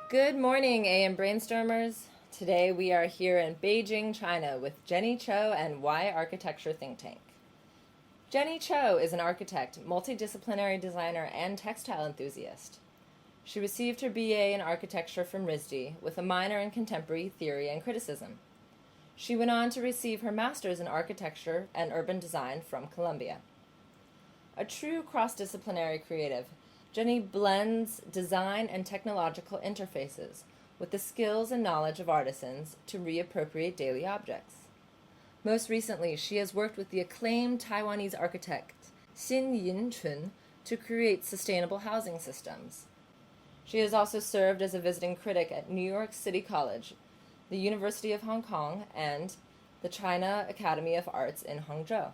Good morning, AM Brainstormers. Today we are here in Beijing, China with Jenny Cho and Why Architecture Think Tank. Jenny Cho is an architect, multidisciplinary designer, and textile enthusiast. She received her BA in architecture from RISD with a minor in contemporary theory and criticism. She went on to receive her master's in architecture and urban design from Columbia. A true cross-disciplinary creative, Jenny blends design and technological interfaces with the skills and knowledge of artisans to reappropriate daily objects. Most recently, she has worked with the acclaimed Taiwanese architect Xin Yin-chun to create sustainable housing systems. She has also served as a visiting critic at New York City College, the University of Hong Kong, and the China Academy of Arts in Hangzhou.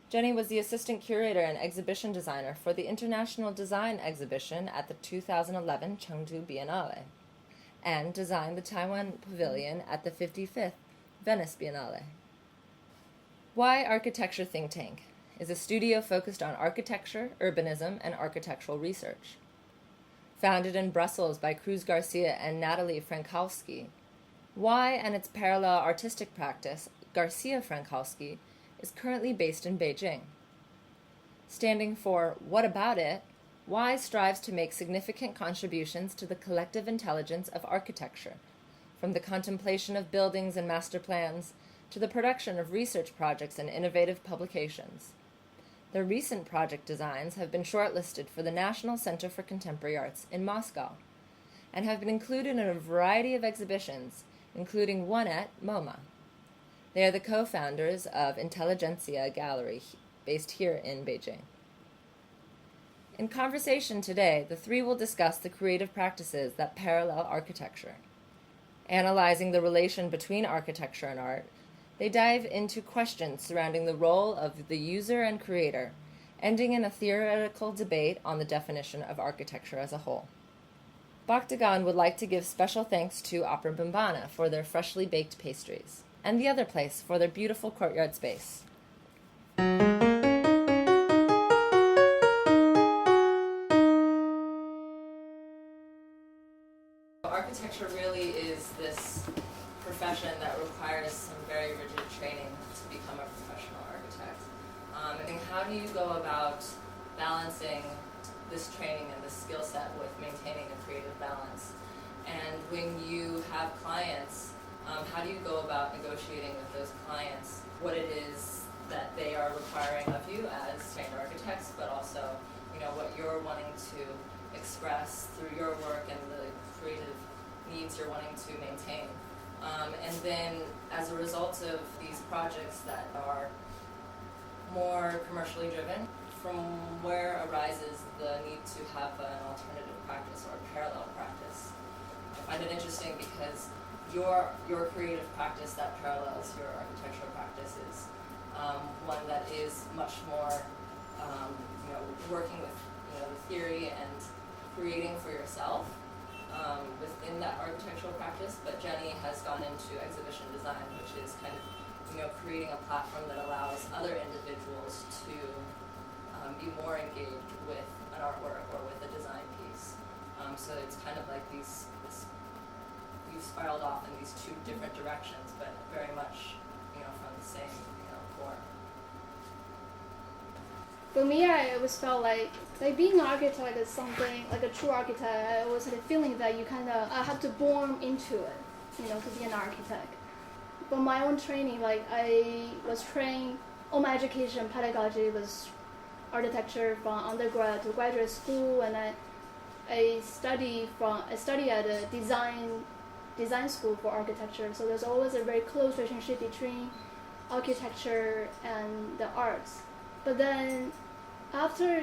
Jenny was the assistant curator and exhibition designer for the International Design Exhibition at the 2011 Chengdu Biennale, and designed the Taiwan Pavilion at the 55th Venice Biennale. Why Architecture Think Tank is a studio focused on architecture, urbanism, and architectural research. Founded in Brussels by Cruz Garcia and Natalie Frankowski, Why and its parallel artistic practice, Garcia Frankowski, is currently based in Beijing. Standing for What About It, Why strives to make significant contributions to the collective intelligence of architecture, from the contemplation of buildings and master plans to the production of research projects and innovative publications. Their recent project designs have been shortlisted for the National Center for Contemporary Arts in Moscow and have been included in a variety of exhibitions, including one at MoMA. They are the co-founders of Intelligentsia Gallery, based here in Beijing. In conversation today, the three will discuss the creative practices that parallel architecture. Analyzing the relation between architecture and art, they dive into questions surrounding the role of the user and creator, ending in a theoretical debate on the definition of architecture as a whole. Bactagon would like to give special thanks to Opera Bimbana for their freshly baked pastries, and The Other Place for their beautiful courtyard space. Architecture really is this profession that requires some very rigid training to become a professional architect. And how do you go about balancing this training and this skill set with maintaining a creative balance? And when you have clients, how do you go about negotiating with those clients what it is that they are requiring of you as trained architects, but also, what you're wanting to express through your work and the creative needs you're wanting to maintain. And then as a result of these projects that are more commercially driven, from where arises the need to have an alternative practice or a parallel practice? I find it interesting because your creative practice that parallels your architectural practice is one that is much more working with the theory and creating for yourself within that architectural practice. But Jenny has gone into exhibition design, which is kind of creating a platform that allows other individuals to be more engaged with an artwork or with a design piece. So it's kind of like you've spiraled off in these two different directions, but very much, from the same, core. For me, I always felt like being an architect is something, like a true architect, I always had a feeling that you kind of have to born into it, to be an architect. For my own training, I was trained, all my education, pedagogy was architecture from undergrad to graduate school, and I study at a design school for architecture. So there's always a very close relationship between architecture and the arts. But then after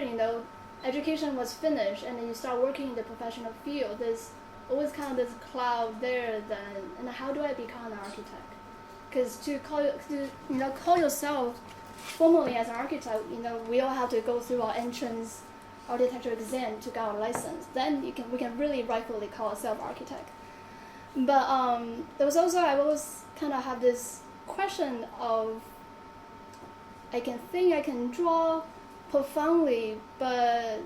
education was finished and then you start working in the professional field, there's always kind of this cloud there. And how do I become an architect? Because to call yourself formally as an architect, we all have to go through our entrance architecture exam to get our license. Then we can really rightfully call ourselves architect. But there was also, I always kind of have this question of, I can think, I can draw profoundly, but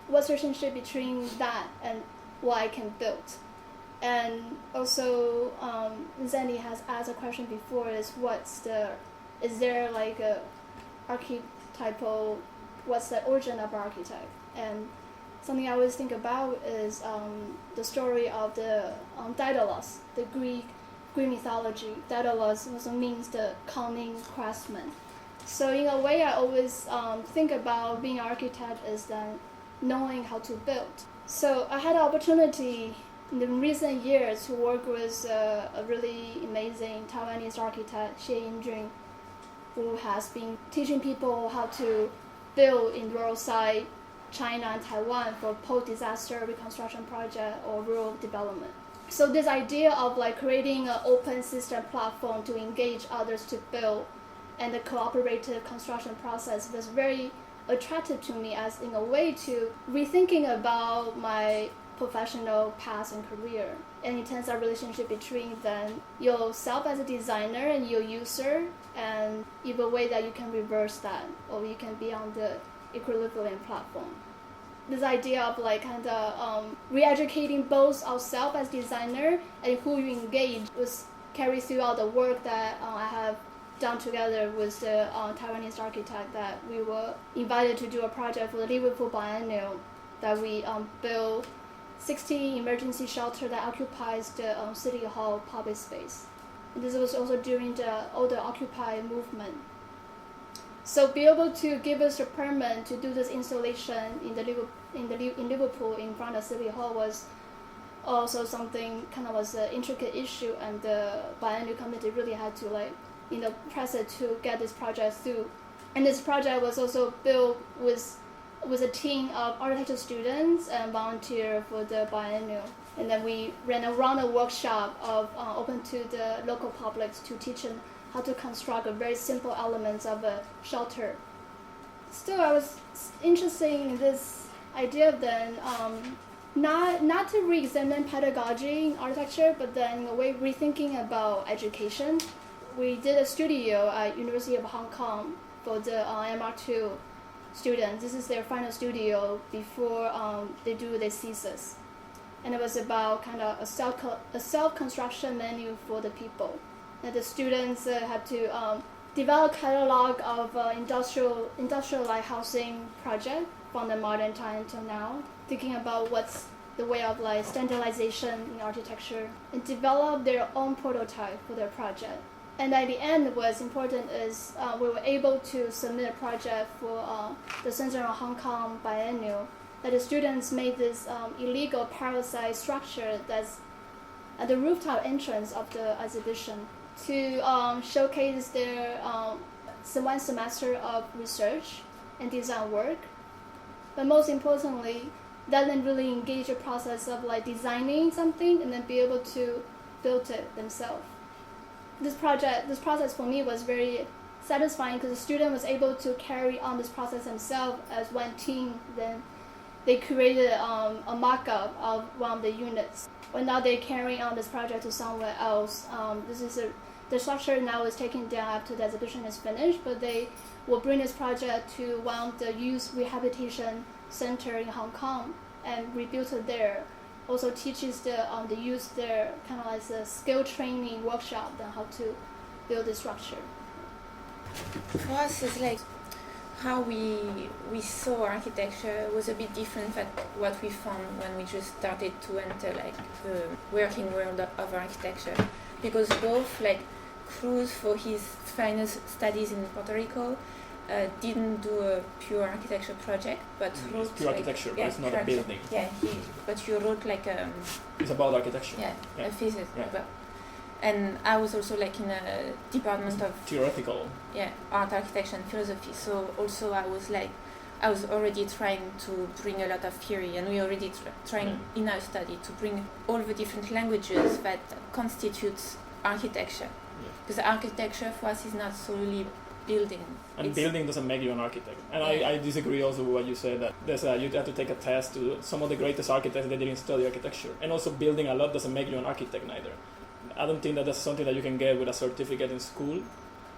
what's the relationship between that and what I can build. And also, Zandy has asked a question before: is there like a archetypal? What's the origin of architect? And something I always think about is the story of the Daedalus, the Greek mythology. Daedalus also means the cunning craftsman. So in a way, I always think about being an architect is then knowing how to build. So I had the opportunity in the recent years to work with a really amazing Taiwanese architect, Xie Yinjun, who has been teaching people how to build in rural site, China and Taiwan for post-disaster reconstruction project or rural development. So this idea of like creating an open system platform to engage others to build and the cooperative construction process was very attractive to me as in a way to rethinking about my professional path and career. And it turns out relationship between then yourself as a designer and your user, and even a way that you can reverse that or you can be on the equilibrium platform. This idea of like kind of re-educating both ourselves as designer and who you engage was carried throughout the work that I have done together with the Taiwanese architect that we were invited to do a project for the Liverpool Biennial that we built 60 emergency shelter that occupies the City Hall public space. And this was also during all the Occupy movement. So be able to give us a permit to do this installation in Liverpool in front of City Hall was also something kind of was an intricate issue, and the biennial committee really had to press it to get this project through. And this project was also built with a team of architecture students and volunteers for the biennial. And then we ran around a workshop open to the local public to teach them how to construct a very simple elements of a shelter. Still, I was interested in this idea of then not to re-examine pedagogy in architecture, but then in a way rethinking about education. We did a studio at University of Hong Kong for the MR2 students. This is their final studio before they do their thesis. And it was about kind of a self-construction menu for the people. And the students had to develop a catalog of industrial like housing project from the modern time until now, thinking about what's the way of like standardization in architecture, and develop their own prototype for their project. And at the end, what's important is we were able to submit a project for the Central Hong Kong Biennial, that the students made this illegal parasite structure that's at the rooftop entrance of the exhibition to showcase their one semester of research and design work. But most importantly, that then really engage the process of like designing something and then be able to build it themselves. This process for me was very satisfying because the student was able to carry on this process themselves as one team. Then they created a mock-up of one of the units. But now they're carrying on this project to somewhere else. The structure now is taken down after the exhibition is finished, but they will bring this project to one of the youth rehabilitation center in Hong Kong and rebuild it there. Also teaches the youth their kind of like a skill training workshop on how to build the structure. For us, it's like how we saw architecture was a bit different than what we found when we just started to enter like the working world of architecture, because both like Cruz for his final studies in Puerto Rico didn't do a pure architecture project, but wrote it's pure architecture, but it's not a building. Yeah, but you wrote like it's about architecture. A thesis. Yeah. And I was also like in a department of theoretical. Art, architecture, and philosophy. So also I was already trying to bring a lot of theory, and we already trying in our study to bring all the different languages that constitutes architecture. Because architecture for us is not solely building. And building doesn't make you an architect. And I disagree also with what you said, that you have to take a test to some of the greatest architects that didn't study architecture. And also building a lot doesn't make you an architect neither. I don't think that that's something that you can get with a certificate in school.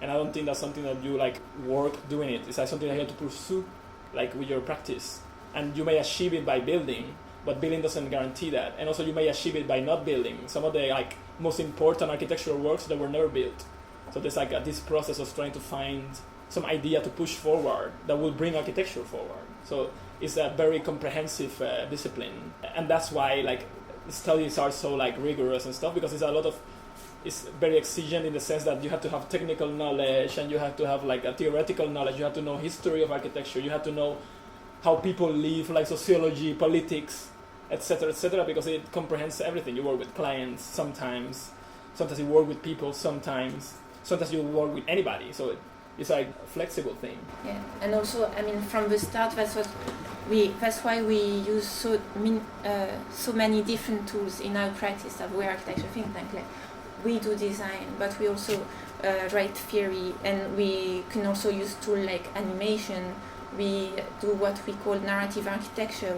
And I don't think that's something that you like work doing it. It's like something that you have to pursue like with your practice. And you may achieve it by building, but building doesn't guarantee that. And also you may achieve it by not building. Some of the like most important architectural works that were never built. So there's like this process of trying to find some idea to push forward that will bring architecture forward. So it's a very comprehensive discipline, and that's why like studies are so like rigorous and stuff, because it's very exigent in the sense that you have to have technical knowledge and you have to have like a theoretical knowledge. You have to know history of architecture. You have to know how people live, like sociology, politics, etc., because it comprehends everything. You work with clients sometimes you work with people sometimes you work with anybody. So it's like a flexible thing. Yeah, and also, I mean, from the start, that's why we use so many different tools in our practice of Why Architecture think tank. Like, we do design, but we also write theory, and we can also use tools like animation. We do what we call narrative architecture.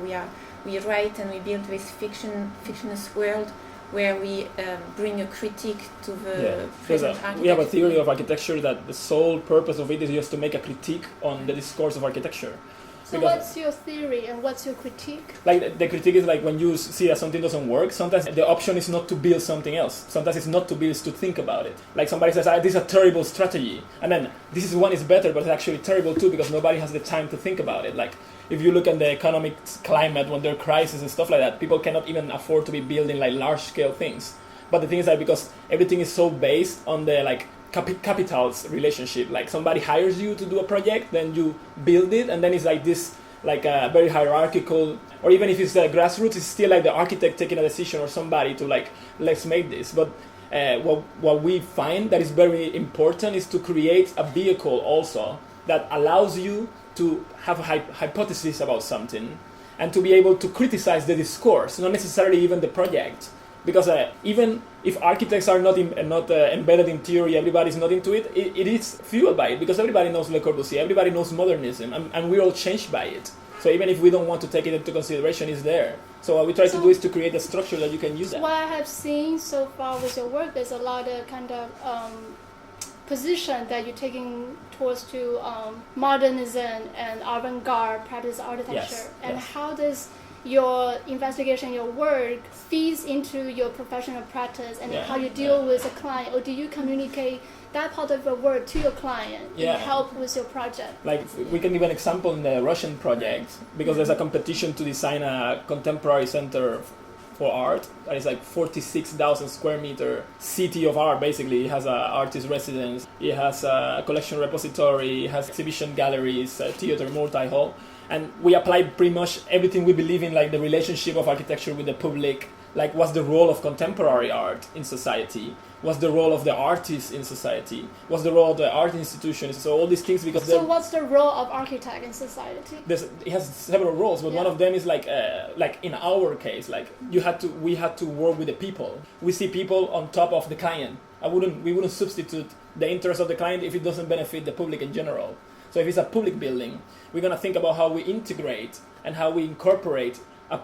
We write and we build this fictionless world where we bring a critique to the present architecture. We have a theory of architecture that the sole purpose of it is just to make a critique on the discourse of architecture. So what's your theory and what's your critique? Like the critique is like when you see that something doesn't work, sometimes the option is not to build something else. Sometimes it's not to build, it's to think about it. Like somebody says, this is a terrible strategy. And then this is one is better, but it's actually terrible too because nobody has the time to think about it. Like if you look at the economic climate when there are crises and stuff like that, people cannot even afford to be building like large scale things. But the thing is that because everything is so based on the like capital's relationship, like somebody hires you to do a project, then you build it, and then it's like this like a very hierarchical, or even if it's the grassroots, it's still like the architect taking a decision or somebody to like, let's make this. But what we find that is very important is to create a vehicle also that allows you to have a hypothesis about something and to be able to criticize the discourse, not necessarily even the project. Because even if architects are not embedded in theory, everybody's not into it, it is fueled by it, because everybody knows Le Corbusier, everybody knows modernism, and we're all changed by it. So even if we don't want to take it into consideration, it's there. So what we try to do is to create a structure that you can use that. What I have seen so far with your work, there's a lot of kind of position that you're taking towards to modernism and avant-garde practice architecture. Yes, and yes. how does your investigation, your work feeds into your professional practice, and how you deal with a client, or do you communicate that part of your work to your client and help with your project? Like we can give an example in the Russian project, because there's a competition to design a contemporary center for art that is like 46,000 square meter city of art. Basically, it has an artist residence, it has a collection repository, it has exhibition galleries, a theater, multi-hall. And we applied pretty much everything we believe in, like the relationship of architecture with the public, like what's the role of contemporary art in society, what's the role of the artist in society, what's the role of the art institutions, so all these things. Because so what's the role of architect in society? It has several roles, but one of them is like in our case, like we had to work with the people. We see people on top of the client. We wouldn't substitute the interest of the client if it doesn't benefit the public in general. So if it's a public building, we're going to think about how we integrate and how we incorporate a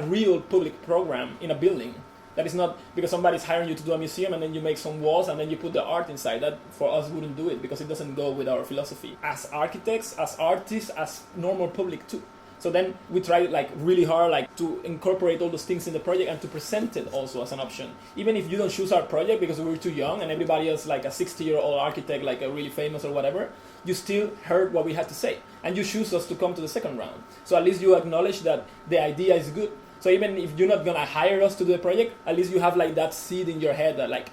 real public program in a building. That is not because somebody's hiring you to do a museum and then you make some walls and then you put the art inside. That for us wouldn't do it because it doesn't go with our philosophy. As architects, as artists, as normal public too. So then we try like really hard like to incorporate all those things in the project and to present it also as an option. Even if you don't choose our project because we were too young and everybody else like a 60-year-old architect, like a really famous or whatever, you still heard what we had to say. And you choose us to come to the second round. So at least you acknowledge that the idea is good. So even if you're not going to hire us to do the project, at least you have like that seed in your head that like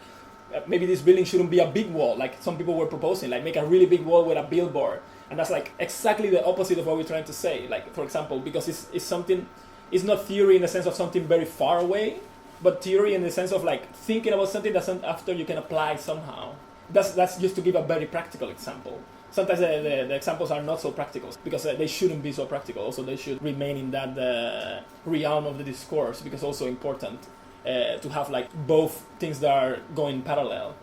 maybe this building shouldn't be a big wall like some people were proposing, like make a really big wall with a billboard. And that's like exactly the opposite of what we're trying to say. Like, for example, because it's something, it's not theory in the sense of something very far away, but theory in the sense of like thinking about something that after you can apply somehow. That's just to give a very practical example. Sometimes the examples are not so practical because they shouldn't be so practical. Also, they should remain in that realm of the discourse, because also important to have like both things that are going parallel.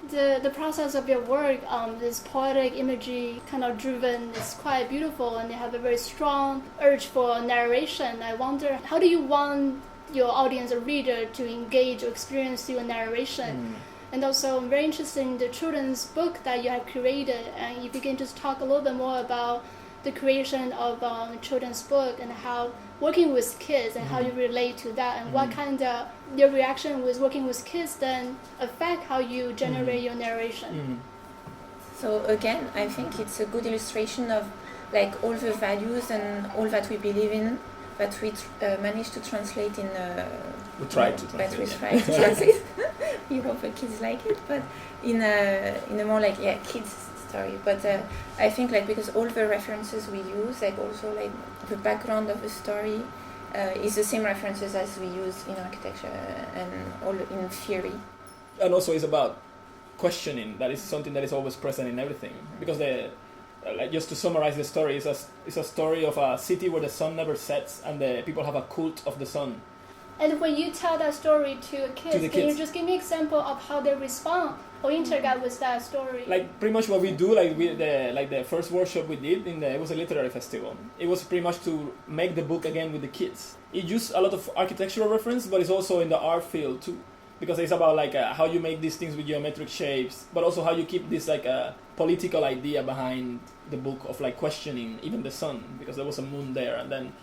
The process of your work, this poetic imagery kind of driven, is quite beautiful, and you have a very strong urge for narration. I wonder, how do you want your audience or reader to engage or experience your narration? And also, I'm very interested in the children's book that you have created, and if you can just talk a little bit more about the creation of children's book and how working with kids and how you relate to that and what kind of your reaction with working with kids then affect how you generate your narration. So again, I think it's a good illustration of like all the values and all that we believe in that we managed to translate in. We tried to translate. But we tried to translate. You hope the kids like it, but in a more like kids story. But I think like because all the references we use, like also like the background of the story, is the same references as we use in architecture and all in theory. And also it's about questioning. That is something that is always present in everything. Because like just to summarize the story, it's a story of a city where the sun never sets and the people have a cult of the sun. And when you tell that story to kids, can you just give me an example of how they respond or interact with that story? Like pretty much what we do, like the first workshop we did it was a literary festival. It was pretty much to make the book again with the kids. It used a lot of architectural reference, but it's also in the art field too, because it's about like how you make these things with geometric shapes, but also how you keep this like a political idea behind the book of like questioning even the sun, because there was a moon there, and then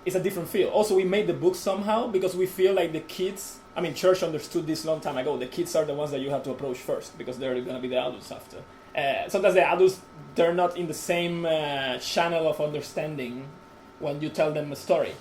it's a different feel. Also, we made the book somehow because we feel like the kids, I mean, Church understood this long time ago. The kids are the ones that you have to approach first because they're going to be the adults after. Sometimes the adults, they're not in the same channel of understanding when you tell them a story,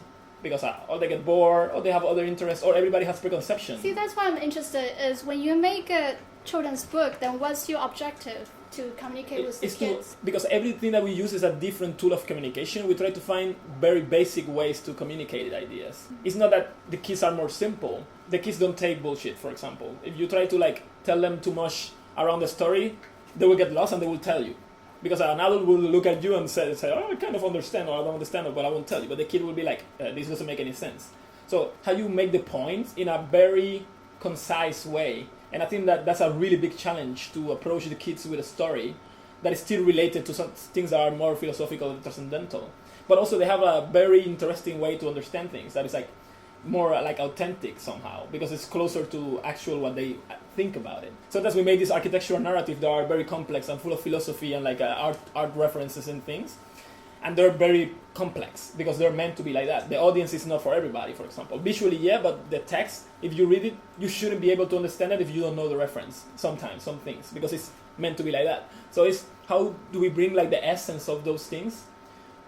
because or they get bored, or they have other interests, or everybody has preconceptions. See, that's why I'm interested is when you make a children's book, then what's your objective to communicate with the kids? Because everything that we use is a different tool of communication. We try to find very basic ways to communicate ideas. It's not that the kids are more simple. The kids don't take bullshit, for example. If you try to like tell them too much around the story, they will get lost and they will tell you. Because an adult will look at you and say, oh, I kind of understand, or I don't understand, but I won't tell you. But the kid will be like, this doesn't make any sense. So how you make the point in a very concise way. And I think that that's a really big challenge, to approach the kids with a story that is still related to some things that are more philosophical and transcendental. But also they have a very interesting way to understand things that is like more like authentic somehow, because it's closer to actual what they think about it. Sometimes we made this architectural narrative that are very complex and full of philosophy and like art references and things. And they're very complex because they're meant to be like that. The audience is not for everybody, for example. Visually, yeah, but the text, if you read it, you shouldn't be able to understand it if you don't know the reference. Sometimes, some things, because it's meant to be like that. So it's how do we bring like the essence of those things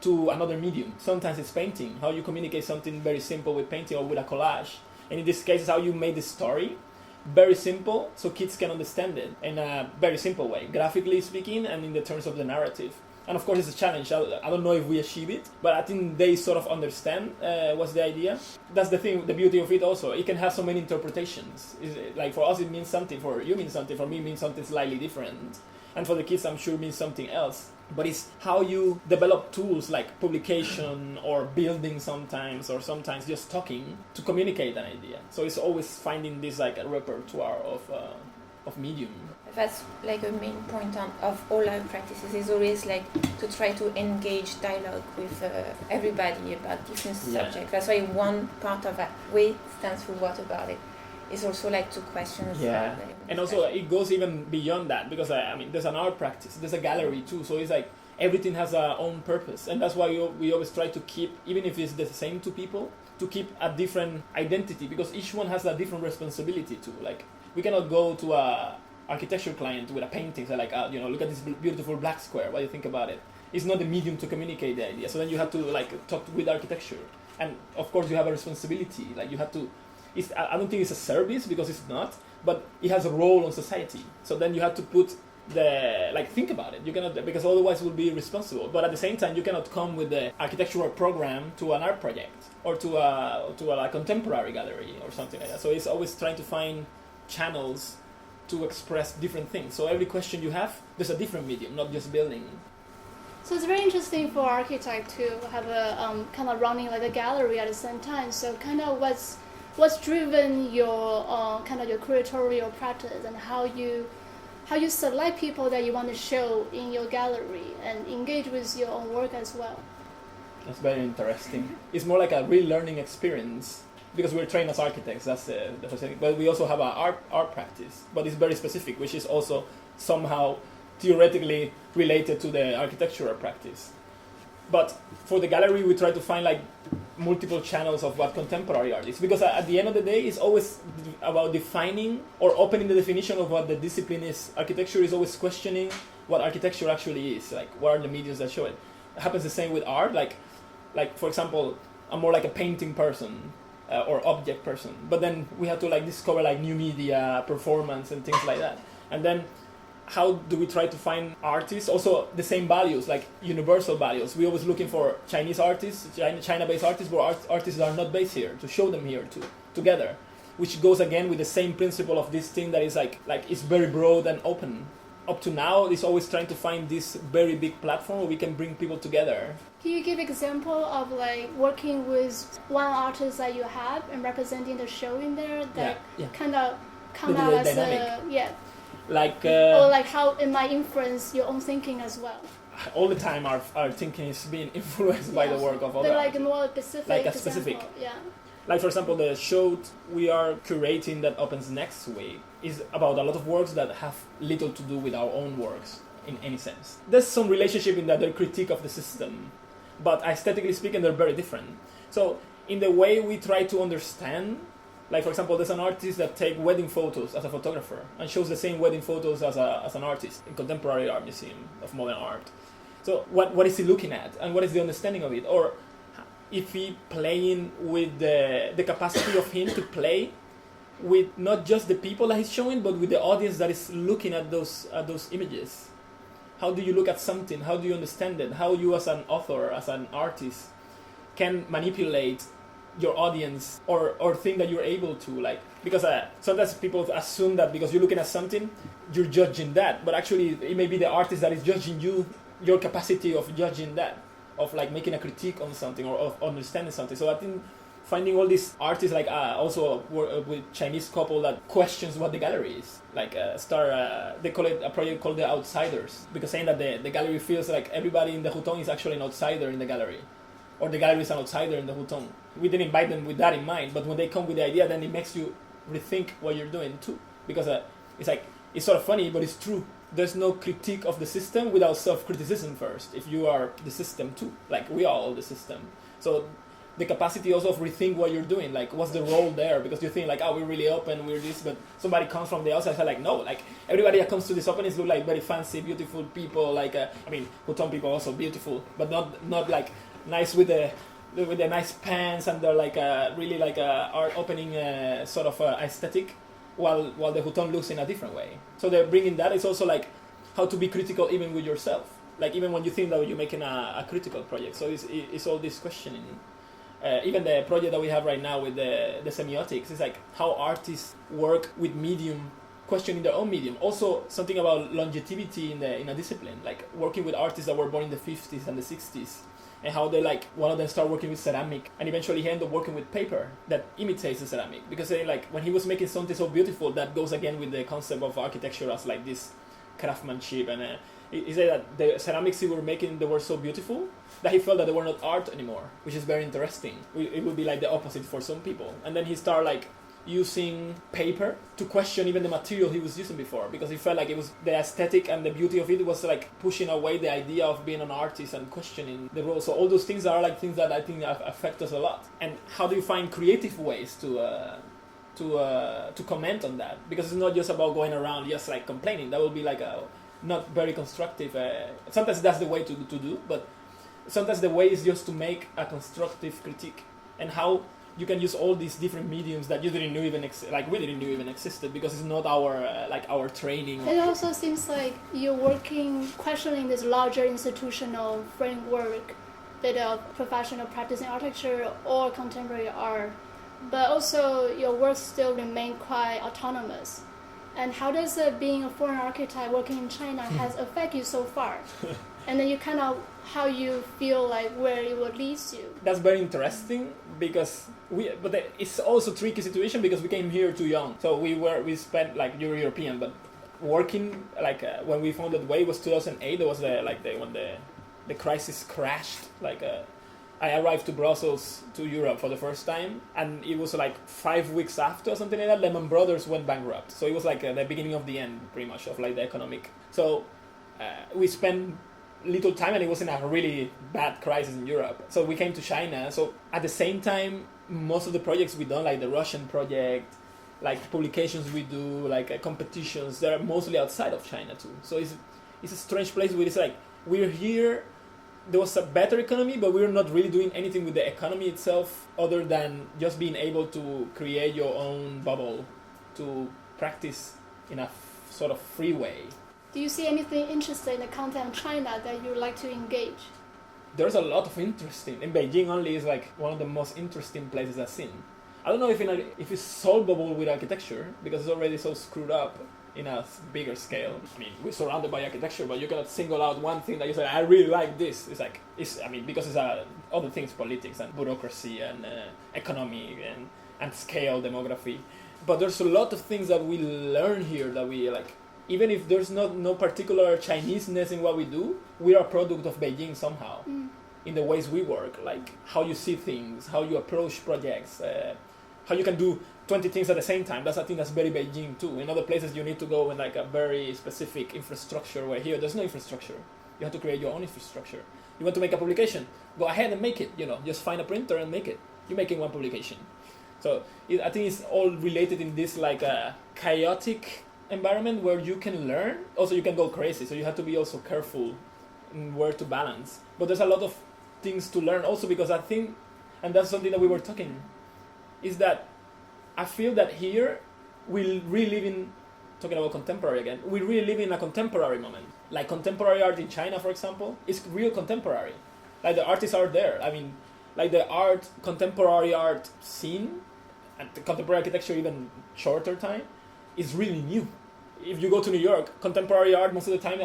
to another medium? Sometimes it's painting. How you communicate something very simple with painting or with a collage. And in this case, it's how you made the story very simple so kids can understand it in a very simple way, graphically speaking, and in the terms of the narrative. And of course it's a challenge. I don't know if we achieve it, but I think they sort of understand what's the idea. That's the thing, the beauty of it also. It can have so many interpretations. Like for us it means something, for you it means something, for me it means something slightly different. And for the kids I'm sure it means something else. But it's how you develop tools like publication or building sometimes, or sometimes just talking to communicate an idea. So it's always finding this like a repertoire of medium. That's like a main point of all our practices, is always like to try to engage dialogue with everybody about different subjects. That's why one part of that way stands for what about it is also like to question. Yeah, and also it goes even beyond that, because I mean there's an art practice, there's a gallery too, so it's like everything has a own purpose, and that's why we always try to keep, even if it's the same two people, to keep a different identity, because each one has a different responsibility too. Like we cannot go to a architecture client with a painting, so like look at this beautiful black square, what do you think about it? It's not the medium to communicate the idea, so then you have to like talk with architecture, and of course you have a responsibility, like you have to, I don't think it's a service, because it's not, but it has a role on society, so then you have to put think about it. You cannot, because otherwise it will be irresponsible. But at the same time, you cannot come with the architectural program to an art project or to a contemporary gallery or something like that. So it's always trying to find channels to express different things. So every question you have, there's a different medium, not just building. So it's very interesting for architect to have a kind of running like a gallery at the same time. So kind of what's driven your kind of your curatorial practice, and how you select people that you want to show in your gallery and engage with your own work as well. That's very interesting. It's more like a real learning experience, because we're trained as architects. That's the first thing. But we also have our art practice, but it's very specific, which is also somehow theoretically related to the architectural practice. But for the gallery, we try to find like multiple channels of what contemporary art is, because at the end of the day, it's always about defining or opening the definition of what the discipline is. Architecture is always questioning what architecture actually is, like what are the mediums that show it. It happens the same with art, like for example, I'm more like a painting person or object person, but then we have to like discover like new media, performance and things like that. And then how do we try to find artists also the same values, like universal values? We're always looking for Chinese artists, China-based artists, but artists that are not based here, to show them here too, together, which goes again with the same principle of this thing that is like it's very broad and open. Up to now, it's always trying to find this very big platform where we can bring people together. Can you give example of like working with one artist that you have and representing the show in there that kind of come out as a like or like how it might influence your own thinking as well? All the time our thinking is being influenced by the work of other like artists. More specific like a example. specific. Yeah. Like for example, the show we are curating that opens next week is about a lot of works that have little to do with our own works in any sense. There's some relationship in that they're critique of the system, but aesthetically speaking, they're very different. So in the way we try to understand, like for example, there's an artist that takes wedding photos as a photographer and shows the same wedding photos as an artist in Contemporary Art Museum of Modern Art. So what is he looking at and what is the understanding of it? Or if he playing with the capacity of him to play with not just the people that he's showing, but with the audience that is looking at those images. How do you look at something? How do you understand it? How you as an author, as an artist, can manipulate your audience or think that you're able to, like, because sometimes people assume that because you're looking at something, you're judging that, but actually it may be the artist that is judging you, your capacity of judging that, of like making a critique on something or of understanding something. So I think finding all these artists, like also with Chinese couple that questions what the gallery is, like they call it a project called The Outsiders, because saying that the gallery feels like everybody in the Hutong is actually an outsider in the gallery, or the gallery is an outsider in the Hutong. We didn't invite them with that in mind, but when they come with the idea, then it makes you rethink what you're doing too, because it's like, it's sort of funny, but it's true. There's no critique of the system without self-criticism first, if you are the system too, like we are all the system. So the capacity also of rethink what you're doing, like what's the role there, because you think like, oh, we're really open, we're this, but somebody comes from the outside, so like, no, like everybody that comes to this openings look like very fancy, beautiful people, like I mean, Hutong people are also beautiful, but not like nice with the nice pants, and they're like really like art opening sort of aesthetic, while the Hutong looks in a different way. So they're bringing that. It's also like how to be critical even with yourself, like even when you think that you're making a critical project. So it's all this questioning. Even the project that we have right now with the semiotics is like how artists work with medium, questioning their own medium. Also something about longevity in a discipline, like working with artists that were born in the 50s and the 60s, and how they, like, one of them started working with ceramic, and eventually he ended up working with paper that imitates the ceramic, because they, like, when he was making something so beautiful, that goes again with the concept of architecture as like this craftsmanship, and he said that the ceramics he were making, they were so beautiful that he felt that they were not art anymore, which is very interesting. It would be like the opposite for some people. And then he started like using paper to question even the material he was using before, because he felt like it was the aesthetic and the beauty of it was like pushing away the idea of being an artist and questioning the role. So all those things are like things that I think affect us a lot. And how do you find creative ways to comment on that? Because it's not just about going around just like complaining. That will be like a not very constructive. Sometimes that's the way to do, but sometimes the way is just to make a constructive critique, and how you can use all these different mediums that you didn't know even we didn't know even existed, because it's not our training. It also seems like you're questioning this larger institutional framework that of professional practicing architecture or contemporary art, but also your work still remain quite autonomous. And how does being a foreign architect working in China has affected you so far? And then you kind of how you feel like where it will lead you. That's very interesting, because it's also a tricky situation, because we came here too young. So we spent like you're European, but working like when we founded Way was 2008. There was when the crisis crashed. I arrived to Brussels, to Europe for the first time, and it was like 5 weeks after, something like that, Lehman Brothers went bankrupt. So it was like the beginning of the end, pretty much, of like the economic. So we spent little time, and it was in a really bad crisis in Europe. So we came to China. So at the same time, most of the projects we done, like the Russian project, like publications we do, like competitions, they're mostly outside of China too. So it's a strange place where it's like we're here. There was a better economy, but we're not really doing anything with the economy itself other than just being able to create your own bubble to practice in a sort of free way. Do you see anything interesting in the content of China that you would like to engage? There's a lot of interesting. In Beijing only is like one of the most interesting places I've seen. I don't know if it's solvable with architecture because it's already so screwed up in a bigger scale. I mean, we're surrounded by architecture, but you cannot single out one thing that you say, I really like this. It's like, because it's other things, politics and bureaucracy and economy and scale, demography. But there's a lot of things that we learn here that we like, even if there's no particular Chinese-ness in what we do, we are a product of Beijing somehow. In the ways we work, like how you see things, how you approach projects, how you can do 20 things at the same time. That's, I think that's very Beijing too. In other places you need to go in like a very specific infrastructure, where here there's no infrastructure. You have to create your own infrastructure. You want to make a publication, go ahead and make it, just find a printer and make it. You're making one publication. So I think it's all related in this like a chaotic environment where you can learn. Also you can go crazy, so you have to be also careful in where to balance. But there's a lot of things to learn also, because I think, and that's something that we were talking, is that I feel that here we really live in, talking about contemporary again, we really live in a contemporary moment. Like contemporary art in China, for example, is real contemporary. Like the artists are there. I mean, like the contemporary art scene, and the contemporary architecture even shorter time, is really new. If you go to New York, contemporary art, most of the time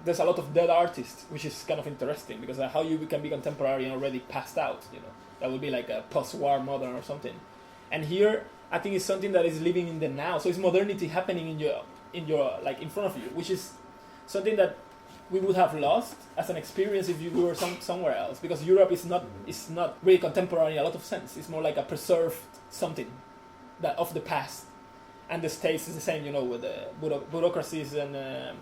there's a lot of dead artists, which is kind of interesting, because how you can be contemporary and already passed out, that would be like a post-war modern or something. And here, I think it's something that is living in the now. So it's modernity happening in your like in front of you, which is something that we would have lost as an experience if we were somewhere else, because Europe is not really contemporary in a lot of sense. It's more like a preserved something that of the past. And the States is the same, with the bureaucracies and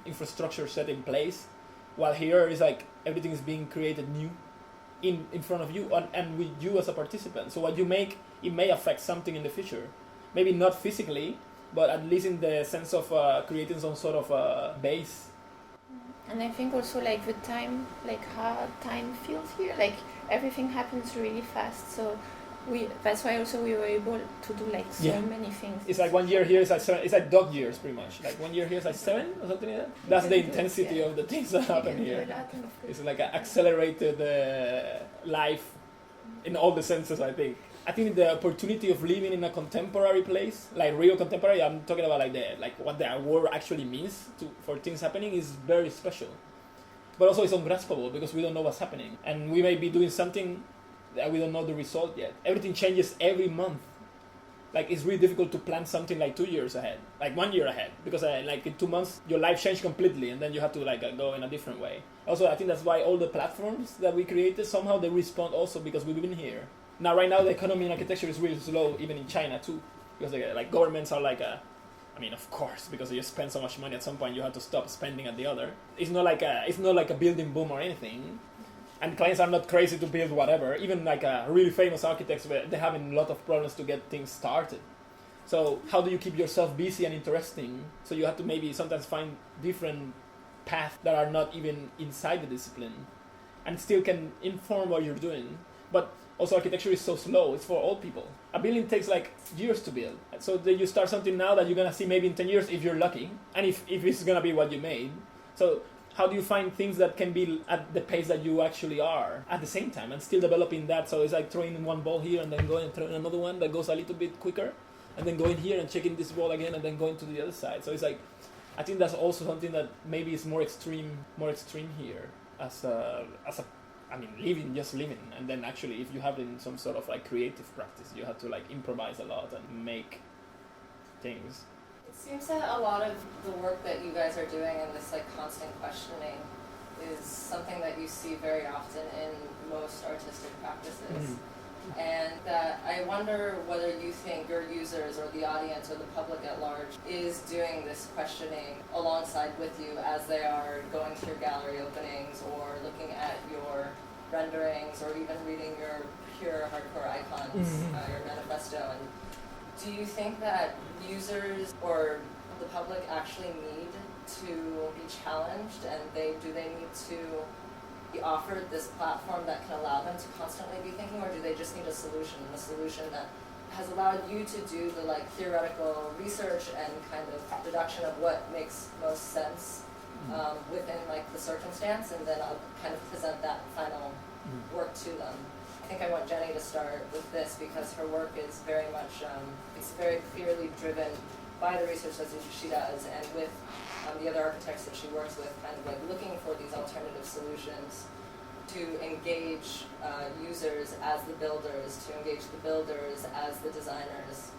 infrastructure set in place, while here is like everything is being created new in front of you and with you as a participant. So what you make, it may affect something in the future. Maybe not physically, but at least in the sense of creating some sort of base. And I think also like the time, like how time feels here, like everything happens really fast. So that's why also we were able to do like so many things. It's like 1 year here is like 7, it's like dog years pretty much. Like 1 year here is like 7 or something like that. That's the intensity of the things that happen here. It's like an accelerated life in all the senses, I think. I think the opportunity of living in a contemporary place, like real contemporary, I'm talking about like what the word actually means for things happening, is very special. But also it's ungraspable because we don't know what's happening. And we may be doing something that we don't know the result yet. Everything changes every month. Like it's really difficult to plan something like 2 years ahead, like 1 year ahead, because like in 2 months your life changed completely, and then you have to like go in a different way. Also, I think that's why all the platforms that we created, somehow they respond also because we've been here. Now, right now, the economy in architecture is really slow, even in China too, because like governments are like of course, because you spend so much money, at some point you have to stop spending at the other. It's not like a building boom or anything. And clients are not crazy to build whatever. Even like really famous architects, they're having a lot of problems to get things started. So how do you keep yourself busy and interesting? So you have to maybe sometimes find different paths that are not even inside the discipline, and still can inform what you're doing. But also architecture is so slow. It's for old people. A building takes like years to build. So then you start something now that you're going to see maybe in 10 years if you're lucky, and if it's going to be what you made. So how do you find things that can be at the pace that you actually are at the same time and still developing that? So it's like throwing in one ball here and then going and throwing another one that goes a little bit quicker, and then going here and checking this ball again and then going to the other side. So it's like, I think that's also something that maybe is more extreme here living. And then actually if you have in some sort of like creative practice, you have to like improvise a lot and make things. It seems that a lot of the work that you guys are doing and this like constant questioning is something that you see very often in most artistic practices. And I wonder whether you think your users or the audience or the public at large is doing this questioning alongside with you as they are going to your gallery openings or looking at your renderings or even reading your pure hardcore icons, your manifesto. And do you think that users or the public actually need to be challenged, and do they need to be offered this platform that can allow them to constantly be thinking, or do they just need a solution that has allowed you to do the theoretical research and kind of deduction of what makes most sense within the circumstance, and then I'll kind of present that final work to them. I think I want Jenny to start with this because her work is very much, it's very clearly driven by the research that she does, and with the other architects that she works with, kind of looking for these alternative solutions to engage users as the builders, to engage the builders as the designers.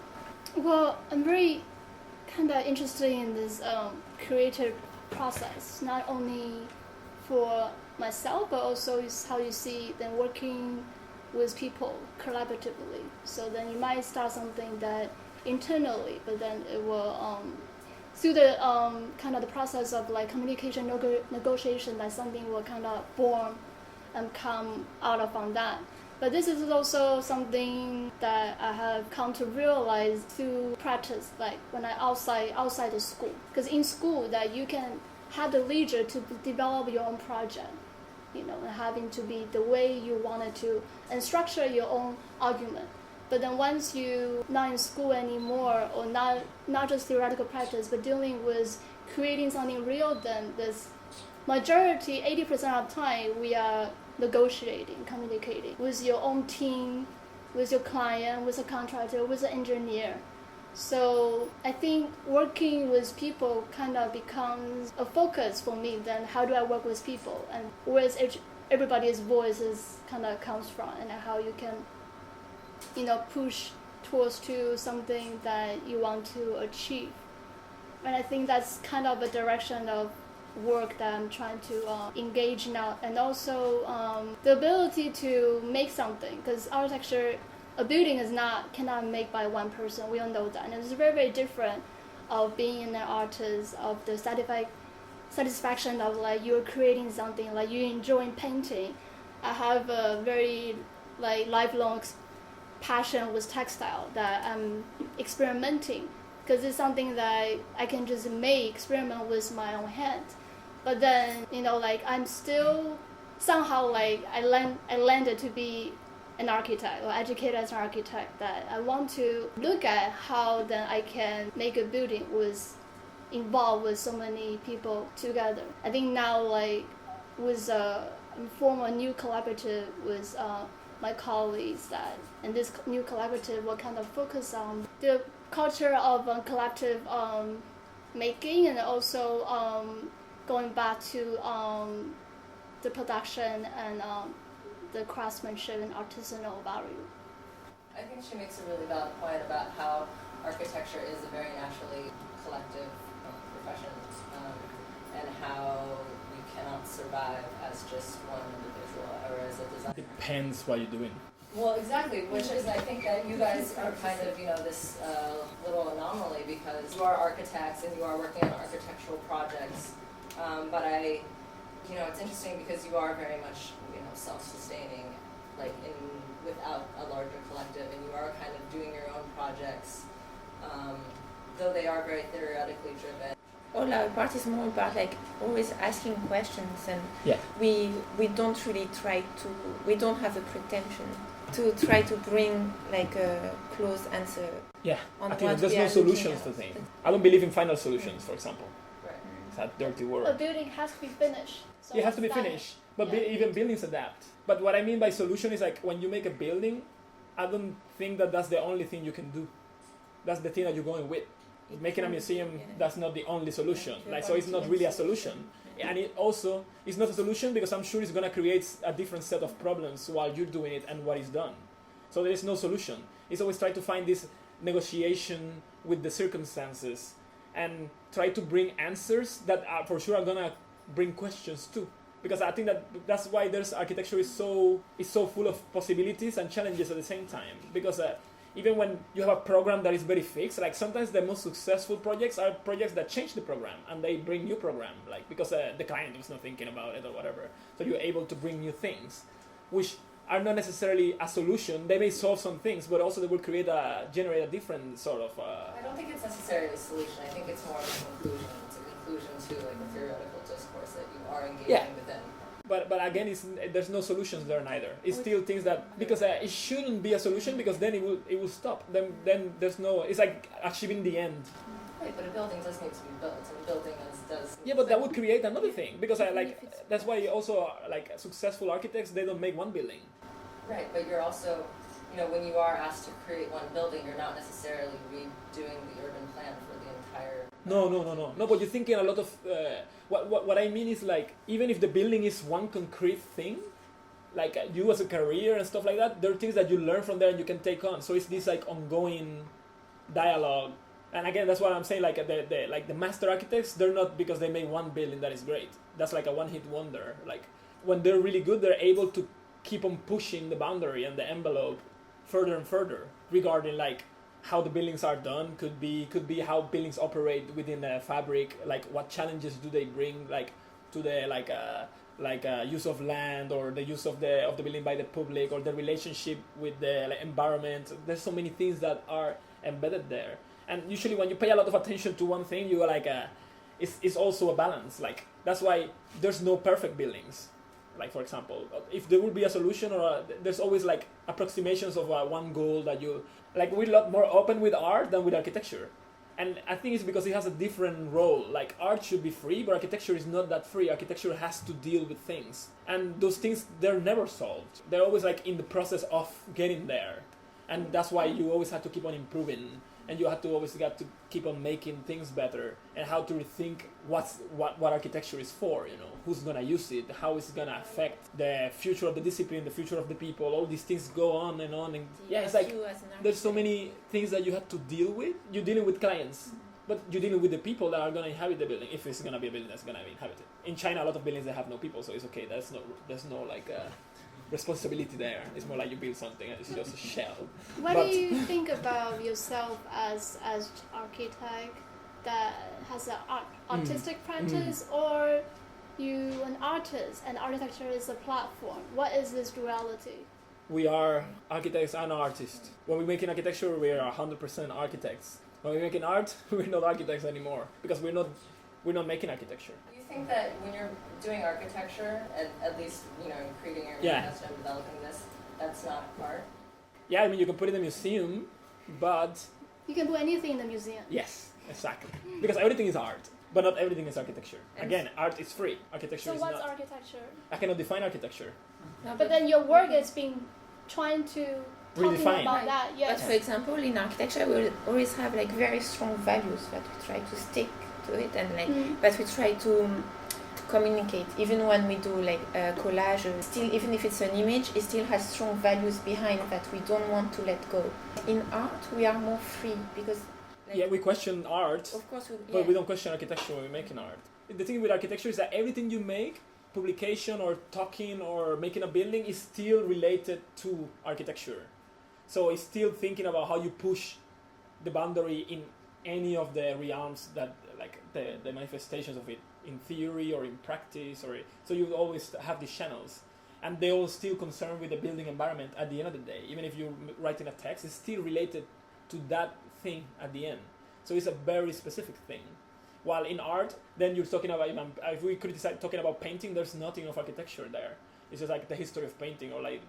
Well, I'm very kind of interested in this creative process, not only for myself, but also is how you see them working with people collaboratively. So then you might start something that internally, but then it will through the kind of the process of communication negotiation, that something will kind of form and come out of on that. But this is also something that I have come to realize through practice, when I outside the school. Because in school, that you can have the leisure to develop your own project, and having to be the way you wanted to, and structure your own argument. But then once you're not in school anymore, or not just theoretical practice, but dealing with creating something real, then this majority, 80% of the time, we are negotiating, communicating with your own team, with your client, with a contractor, with an engineer. So I think working with people kind of becomes a focus for me. Then how do I work with people, and where everybody's voices kind of comes from, and how you can push towards to something that you want to achieve. And I think that's kind of a direction of work that I'm trying to engage now. And also the ability to make something, because architecture, a building cannot make by one person. We all know that. And it's very, very different of being an artist, of the satisfaction of you're creating something, you enjoying painting. I have a very lifelong passion with textile that I'm experimenting, because it's something that I can just experiment with my own hand. But then I'm still somehow I landed to be an architect or educated as an architect, that I want to look at how then I can make a building involved with so many people together. I think now with form a new collaborative with my colleagues, and this new collaborative will kind of focus on the culture of collective making, and also going back to the production and the craftsmanship and artisanal value. I think she makes a really valid point about how architecture is a very naturally collective profession, and how you cannot survive as just one individual or as a designer. Depends what you're doing. Well, exactly, which is, I think that you guys are kind of, this little anomaly, because you are architects and you are working on architectural projects. But it's interesting because you are very much, self-sustaining, without a larger collective, and you are kind of doing your own projects, though they are very theoretically driven. All our part is more about always asking questions, and yeah. we don't really we don't have a pretension to try to bring a close answer. Yeah, I think there's no solutions to things. I don't believe in final solutions, for example. Right. It's a dirty word. A building has to be finished. So it has to be finished, but even buildings adapt. But what I mean by solution is when you make a building, I don't think that's the only thing you can do. That's the thing that you're going with. Making a museum, that's not the only solution. So it's not really a solution. And it also is not a solution because I'm sure it's going to create a different set of problems while you're doing it and what is done. So there is no solution. It's always try to find this negotiation with the circumstances and try to bring answers that are for sure are going to bring questions too. because I think that's why there's architecture is so full of possibilities and challenges at the same time. Because even when you have a program that is very fixed, like sometimes the most successful projects are projects that change the program and they bring new program, like because the client was not thinking about it or whatever. So you're able to bring new things, which are not necessarily a solution. They may solve some things, but also they will generate a different sort of. I don't think it's necessarily a solution. I think it's more of a conclusion. It's a conclusion to like a theoretical discourse that you are engaging within. But again, there's no solutions there neither. It's still things that, because it shouldn't be a solution, because then it will stop. Then there's no. It's like achieving the end. Right, but a building does need to be built, and a building does. Yeah, but that would create another thing, because that's why also like successful architects, they don't make one building. Right, but you're also, when you are asked to create one building, you're not necessarily redoing the urban plan for the entire. No, but you're thinking a lot of. What I mean is, like, even if the building is one concrete thing, like you as a career and stuff like that, there are things that you learn from there and you can take on. So it's this like ongoing dialogue. And again, that's what I'm saying. Like the master architects, they're not because they made one building that is great. That's like a one-hit wonder. Like when they're really good, they're able to keep on pushing the boundary and the envelope further and further regarding like how the buildings are done. Could be how buildings operate within a fabric. Like what challenges do they bring like to the use of land or the use of the building by the public or the relationship with the environment. There's so many things that are embedded there. And usually when you pay a lot of attention to one thing, you are like, it's also a balance. Like, that's why there's no perfect buildings. Like, for example, if there would be a solution there's always like approximations of one goal that you, like we're a lot more open with art than with architecture. And I think it's because it has a different role. Like art should be free, but architecture is not that free. Architecture has to deal with things. And those things, they're never solved. They're always like in the process of getting there. And that's why you always have to keep on improving. And you have to always got to keep on making things better and how to rethink what architecture is for, who's gonna use it, how it's gonna affect the future of the discipline, the future of the people. All these things go on and on, and it's like there's so many things that you have to deal with. You're dealing with clients, but you're dealing with the people that are gonna inhabit the building. If it's gonna be a building that's gonna be inhabited. In China, a lot of buildings that have no people, so it's okay. There's no like responsibility there. It's more like you build something and it's just a shell. What do you think about yourself as architect that has an artistic practice, or you an artist and architecture is a platform? What is this duality? We are architects and artists. When we make an architecture, we are 100% architects. When we make an art, we're not architects anymore because we're not making architecture. Do you think that when you're doing architecture, at least creating your manifesto and developing this, that's not art? Yeah, I mean you can put it in a museum, but you can put anything in the museum. Yes, exactly. Because everything is art, but not everything is architecture. Again, art is free. Architecture is not. So what's architecture? I cannot define architecture. No, but then your work is being trying to redefine about that. Yes. But for example, in architecture, we always have like very strong values that we try to stick to it, and but we try to communicate. Even when we do like a collage, still, even if it's an image, it still has strong values behind that we don't want to let go. In art, we are more free because. We question art. Of course, but we don't question architecture when we're making art. The thing with architecture is that everything you make, publication or talking or making a building, is still related to architecture. So it's still thinking about how you push the boundary in any of the realms that, like the manifestations of it, in theory or in practice, so you always have these channels, and they all still concerned with the building environment at the end of the day. Even if you're writing a text, it's still related to that thing at the end. So it's a very specific thing. While in art, then you're talking about, if we criticize talking about painting, there's nothing of architecture there. It's just like the history of painting or like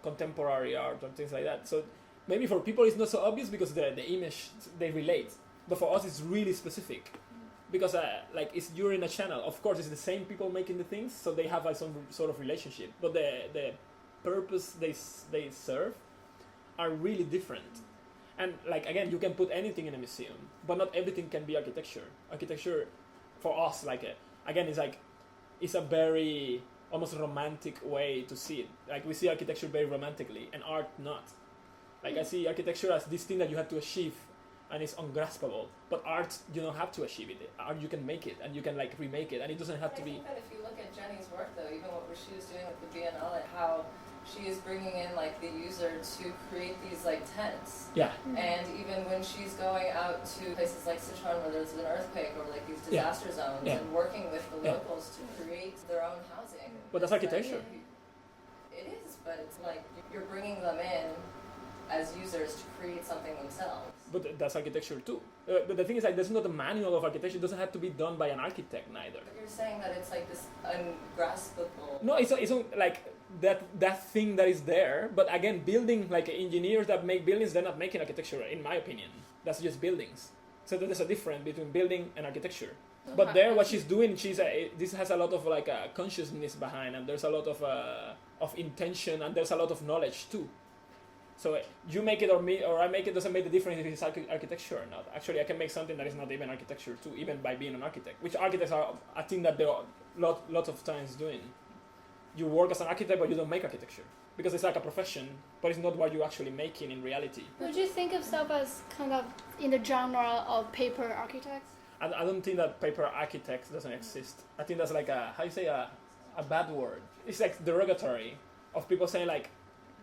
contemporary art or things like that. So maybe for people it's not so obvious because the image, they relate. But for us it's really specific. Because you're in a channel. Of course, it's the same people making the things, so they have like some sort of relationship. But the purpose they serve are really different. And like again, you can put anything in a museum, but not everything can be architecture. Architecture, for us, it's a very almost romantic way to see it. Like we see architecture very romantically, and art not. Like I see architecture as this thing that you have to achieve and it's ungraspable. But art, you don't have to achieve it. Art, you can make it, and you can like remake it, and it doesn't have to I be. think that if you look at Jenny's work, though, even what she was doing with the Biennale, how she is bringing in like the user to create these like tents. Yeah. And even when she's going out to places like Sichuan where there's an earthquake or like these disaster zones and working with the locals to create their own housing. But that's architecture. It is, but it's like you're bringing them in as users to create something themselves. But that's architecture too. But the thing is, like, there's not a manual of architecture. It doesn't have to be done by an architect neither. But you're saying that it's like this ungraspable. No, it's not like that thing that is there. But again, building, like engineers that make buildings, they're not making architecture, in my opinion. That's just buildings. So there's a difference between building and architecture. But there, what she's doing, this has a lot of like consciousness behind, and there's a lot of intention, and there's a lot of knowledge too. So you make it or me or I make it doesn't make the difference if it's architecture or not. Actually, I can make something that is not even architecture too, even by being an architect. Which architects are, I think that they're lots of times doing. You work as an architect, but you don't make architecture because it's like a profession, but it's not what you're actually making in reality. Would you think of yourself as kind of in the genre of paper architects? I don't think that paper architects doesn't exist. I think that's like a bad word. It's like derogatory of people saying like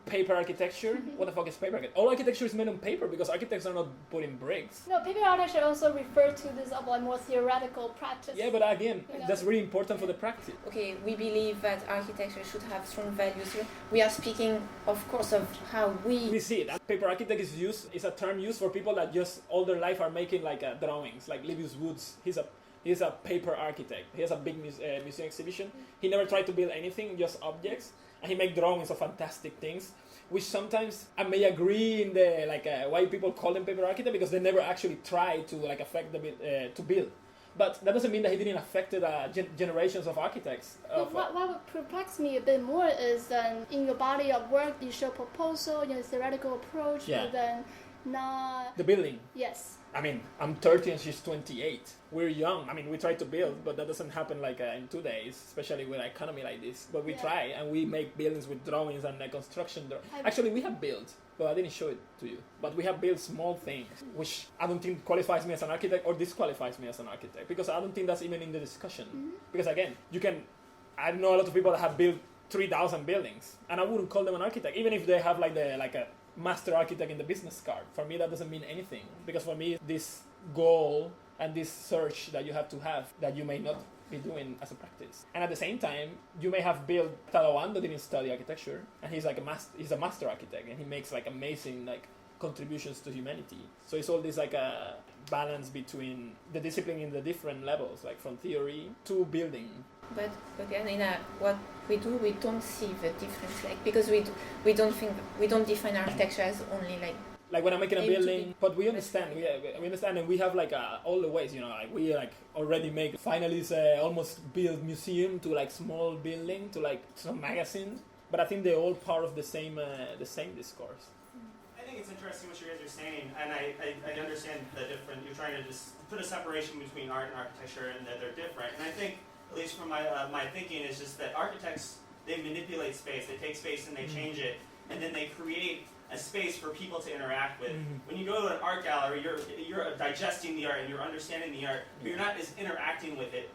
paper architecture. What the fuck is paper architecture? All architecture is made on paper because architects are not putting bricks. No, paper architecture also refers to this of like more theoretical practice. Yeah, but again, that's really important for the practice. Okay, we believe that architecture should have strong values. We are speaking, of course, of how We see it. Paper architect is a term used for people that just all their life are making like drawings. Like Livius Woods, he's a paper architect. He has a big museum exhibition. He never tried to build anything, just objects. And he make drawings of fantastic things, which sometimes I may agree in the why people call them paper architect because they never actually try to like affect to build. But that doesn't mean that he didn't affect generations of architects. What would perplex me a bit more is then in your body of work you show proposal, theoretical approach, but then not the building. Yes. I mean, I'm 30 and she's 28. We're young. I mean, we try to build, but that doesn't happen in 2 days, especially with an economy like this. But we try, and we make buildings with drawings and construction. Actually, we have built, but I didn't show it to you. But we have built small things, which I don't think qualifies me as an architect or disqualifies me as an architect, because I don't think that's even in the discussion. Because again, I know a lot of people that have built 3,000 buildings, and I wouldn't call them an architect, even if they have a master architect in the business card. For me, that doesn't mean anything, because for me, this goal and this search that you have to have that you may not be doing as a practice. And at the same time, you may have built Talawando didn't study architecture, and he's a master architect, and he makes amazing contributions to humanity. So it's all this a balance between the discipline in the different levels, from theory to building. But again, what we do, we don't see the difference, because we don't define architecture as only like when I'm making a building, but we understand, we understand, and we have all the ways, we already make finalists almost build museum to small building to some magazine, but I think they're all part of the same discourse. I think it's interesting what you guys are saying, and I understand the different. You're trying to just put a separation between art and architecture, and that they're different. And I think, at least from my thinking, is just that architects, they manipulate space. They take space and they change it, and then they create a space for people to interact with. When you go to an art gallery, you're digesting the art and you're understanding the art, but you're not as interacting with it.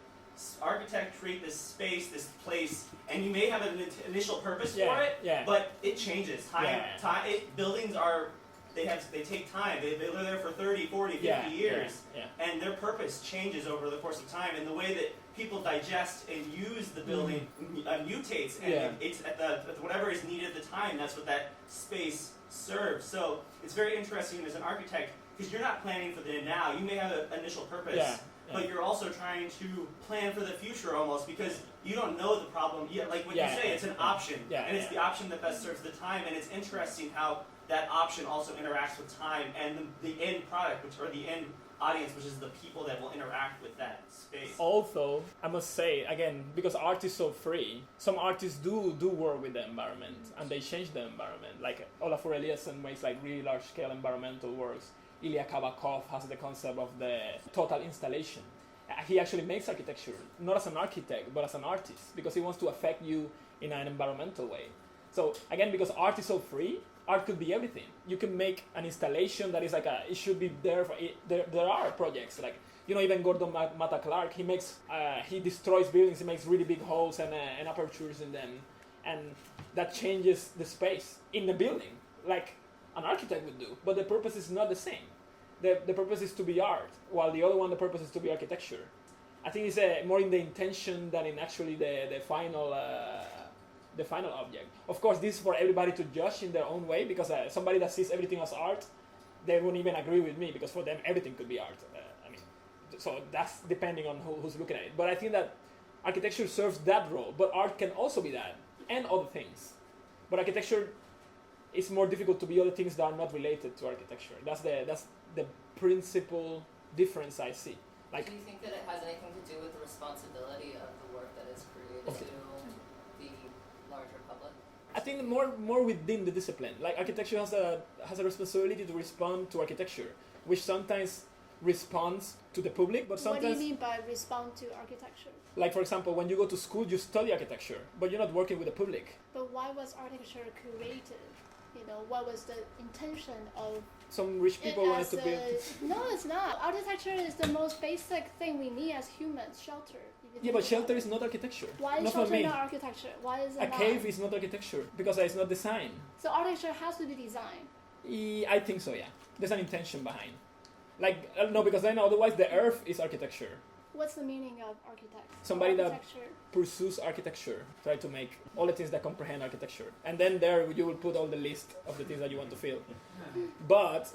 Architects create this space, this place, and you may have an initial purpose for it, but it changes. Buildings are, they take time. They live there for 30, 40, 50 years, and their purpose changes over the course of time. And the way that people digest and use the building mutates, and it's at whatever is needed at the time. That's what that space serves. So it's very interesting as an architect, because you're not planning for the now. You may have an initial purpose. But you're also trying to plan for the future almost, because you don't know the problem yet. Like what you say, it's an option. And it's the option that best serves the time. And it's interesting how that option also interacts with time and the end product, or the end audience, which is the people that will interact with that space. Also, I must say, again, because art is so free, some artists do work with the environment, and they change the environment. Like Olafur Eliasson makes really large-scale environmental works. Ilya Kabakov has the concept of the total installation. He actually makes architecture, not as an architect, but as an artist, because he wants to affect you in an environmental way. So again, because art is so free, art could be everything. You can make an installation that is like it should be there for it. There are projects like, even Gordon Matta Clark, he destroys buildings, he makes really big holes and apertures in them, and that changes the space in the building like an architect would do. But the purpose is not the same. The purpose is to be art, while the other one, the purpose is to be architecture. I think it's more in the intention than in actually the final object. Of course, this is for everybody to judge in their own way, because somebody that sees everything as art, they won't even agree with me, because for them everything could be art. So that's depending on who's looking at it. But I think that architecture serves that role, but art can also be that and other things. But architecture is more difficult to be other things that are not related to architecture. That's the principal difference I see. Do you think that it has anything to do with the responsibility of the work that is created to the larger public? I think more within the discipline. Like architecture has a responsibility to respond to architecture, which sometimes responds to the public, but sometimes... What do you mean by respond to architecture? Like, for example, when you go to school, you study architecture, but you're not working with the public. But why was architecture created? What was the intention of... Some rich people wanted to build... No, it's not. Architecture is the most basic thing we need as humans, shelter. Yeah, but shelter is not architecture. Why is not shelter not architecture? Why is it not? A cave is not architecture, because it's not design. So architecture has to be design. I think so, yeah. There's an intention behind. No, because then otherwise the earth is architecture. What's the meaning of architect? Somebody that pursues architecture, try to make all the things that comprehend architecture. And then there you will put all the list of the things that you want to feel. But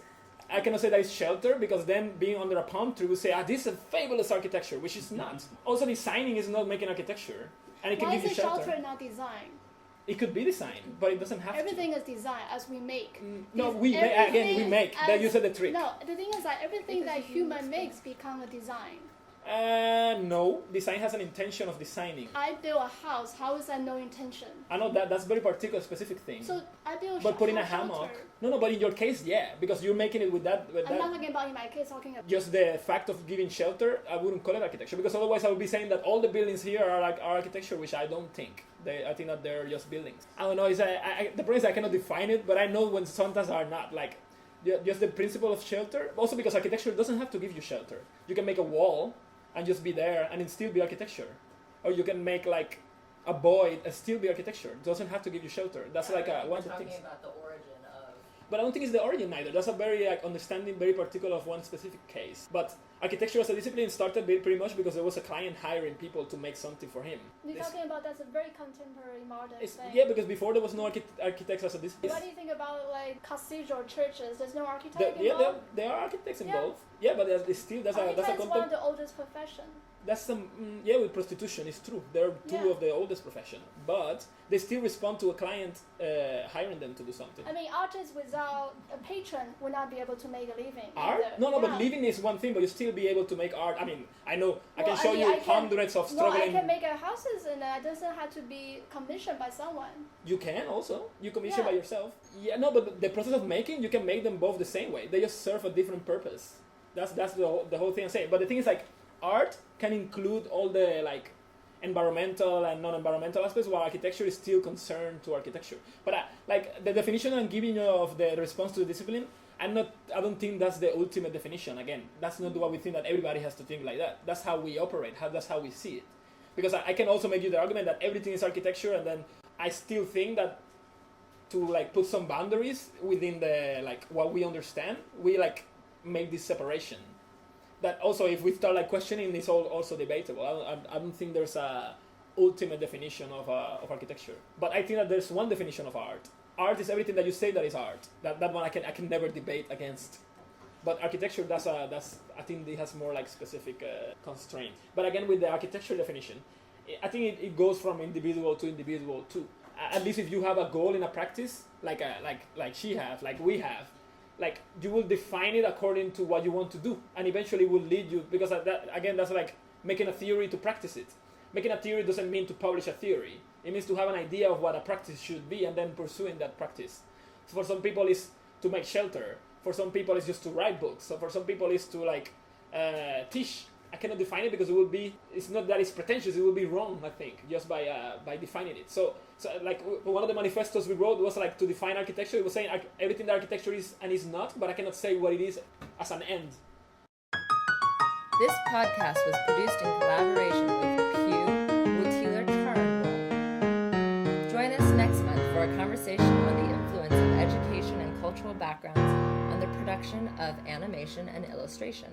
I cannot say that it's shelter, because then being under a palm tree will say, this is a fabulous architecture, which is not. Also, designing is not making architecture. And it can give you shelter. Why is shelter not design? It could be design, but it doesn't have Everything is design as we make. No, we make. That you said the trick. No, the thing is that everything that human makes become a design. No, design has an intention of designing. I build a house. How is that no intention? I know that's very particular, specific thing. So I build. But putting a hammock. No, but in your case, yeah, because you're making it with that. I'm not talking about in my case. Talking about just the fact of giving shelter. I wouldn't call it architecture, because otherwise I would be saying that all the buildings here are like architecture, which I don't think. I think that they're just buildings. I don't know. The problem is I cannot define it, but I know when sometimes are not like. Just the principle of shelter. Also, because architecture doesn't have to give you shelter. You can make a wall and just be there, and it still be architecture. Or you can make like a void and still be architecture. It doesn't have to give you shelter. That's one of the things. We're talking about the origin of... But I don't think it's the origin either. That's a very understanding, very particular of one specific case. But architecture as a discipline started pretty much because there was a client hiring people to make something for him. You're talking about that's a very contemporary modern thing. Yeah, because before there was no architects as a discipline. What do you think about like cathedral churches? There's no architect involved? Yeah, there are architects involved. Yeah, but there's still that's one of the oldest profession. That's with prostitution, it's true. They're two of the oldest profession, but they still respond to a client hiring them to do something. I mean, artists without a patron would not be able to make a living. Art? Either. No, but living is one thing, but you still be able to make art. I mean, I know, I can show you hundreds of struggling... No, I can make houses and it doesn't have to be commissioned by someone. You can also. You commission by yourself. Yeah, no, but the process of making, you can make them both the same way. They just serve a different purpose. That's the whole thing I'm saying. But the thing is like, art can include all the like environmental and non-environmental aspects, while architecture is still concerned to architecture. But like the definition I'm giving you of the response to the discipline, I don't think that's the ultimate definition. Again, that's not what we think that everybody has to think like that. That's how we operate. That's how we see it. Because I can also make you the argument that everything is architecture, and then I still think that to like put some boundaries within the like what we understand, we like make this separation. That also, if we start like questioning, it's also debatable. I don't think there's a ultimate definition of architecture. But I think that there's one definition of art. Art is everything that you say that is art. That one I can never debate against. But architecture, that's I think it has more like specific constraint. But again, with the architecture definition, I think it goes from individual to individual too. At least if you have a goal in a practice, like she has, like we have. Like you will define it according to what you want to do, and eventually will lead you, because that's like making a theory to practice it. Making a theory doesn't mean to publish a theory. It means to have an idea of what a practice should be and then pursuing that practice. So for some people it's to make shelter. For some people it's just to write books. So for some people it's to like teach I cannot define it because it will be, it's not that it's pretentious, it will be wrong, I think, just by defining it. So like one of the manifestos we wrote was like to define architecture. It was saying everything that architecture is and is not, but I cannot say what it is as an end. This podcast was produced in collaboration with Join us next month for a conversation on the influence of education and cultural backgrounds on the production of animation and illustration.